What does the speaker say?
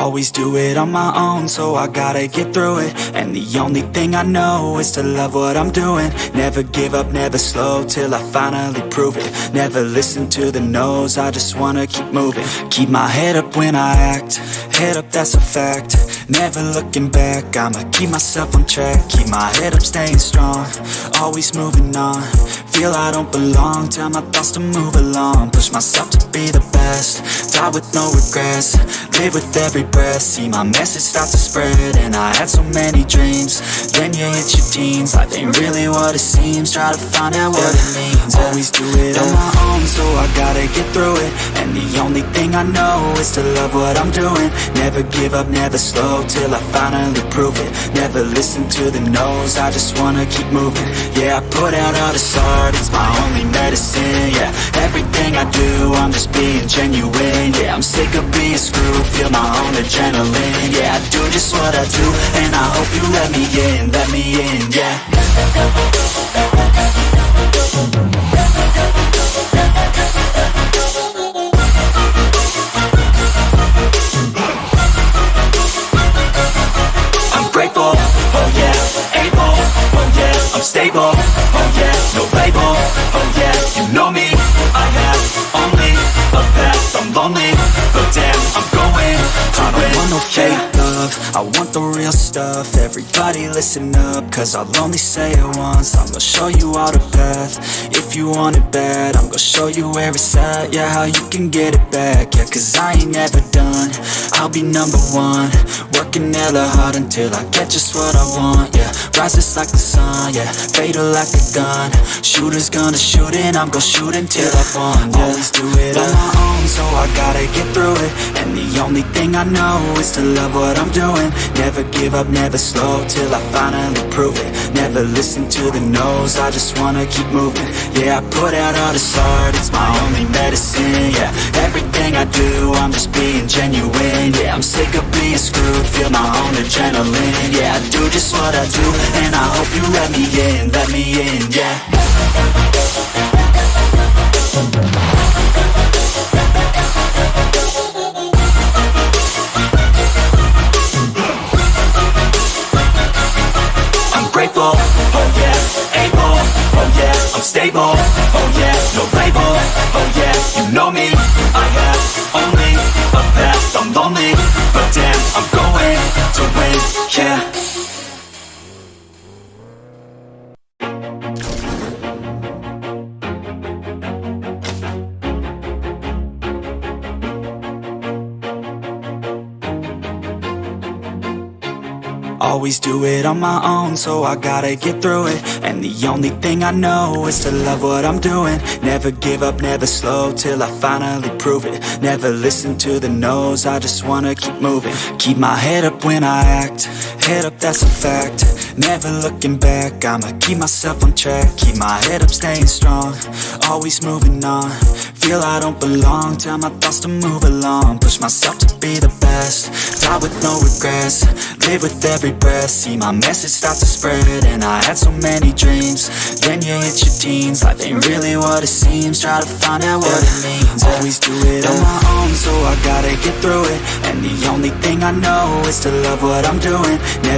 Always do it on my own, so I gotta get through it. And the only thing I know is to love what I'm doing. Never give up, never slow, till I finally prove it. Never listen to the no's, I just wanna keep moving. Keep my head up when I act, head up, that's a fact. Never looking back, I'ma keep myself on track. Keep my head up, staying strong, always moving on. Feel I don't belong, tell my thoughts to move along. Push myself to be the best, die with no regrets. Live with every breath, see my message start to spread. And I had so many dreams, then you hit your teens. Life ain't really what it seems, try to find out what it means. Always do it on my own, so I gotta get through it. And the only thing I know is to love what I'm doing. Never give up, never slow, till I finally prove it. Never listen to the no's, I just wanna keep moving. Yeah, I put out all this art, it's my only medicine. Yeah, everything I do, I'm just being genuine. Yeah, I'm sick of being screwed, feel my own adrenaline. Yeah, I do just what I do, and I hope you let me in, yeah. I'm grateful, oh yeah, able, oh yeah, I'm stable, oh yeah, no label, oh yeah, you know me, I have only a path, I'm lonely, but damn, I'm going to win. I don't want no fake love, I want the real stuff. Everybody listen up, cause I'll only say it once. I'm gonna show you all the path, if you want it bad. I'm gonna show you where it's at, yeah, how you can get it back. Yeah, cause I ain't never done, I'll be number one. Working hella hard until I get just what I want, yeah. Rises like the sun, yeah, fatal like a gun. Shooter's gonna shoot and I'm gonna shoot until I won, yeah. Always do it on my own, so I gotta get through it. And the only thing I know is to love what I'm doing. Never give up, never slow, till I finally prove it. Never listen to the no's, I just wanna keep moving. Yeah, I put out all this art, it's my only medicine. Yeah, everything I do, I'm just being genuine. Yeah, I'm sick of being screwed, feel my own adrenaline. Yeah, I do just what I do, and I hope you let me in, yeah. I'm grateful, oh yeah, able, oh yeah, I'm stable, oh yeah, no label, oh yeah, you know me, I have only a path, I'm lonely, but damn, I'm going to win, yeah. Always do it on my own, so I gotta get through it. And the only thing I know is to love what I'm doing. Never give up, never slow, till I finally prove it. Never listen to the no's, I just wanna keep moving. Keep my head up when I act, head up, that's a fact. Never looking back, I'ma keep myself on track. Keep my head up, staying strong, always moving on. Feel I don't belong, tell my thoughts to move along. Push myself to be the best, die with no regrets. Live with every breath, see my message start to spread. And I had so many dreams, then you hit your teens. Life ain't really what it seems, try to find out what it means. Always do it on my own, so I gotta get through it. And the only thing I know is to love what I'm doing. Never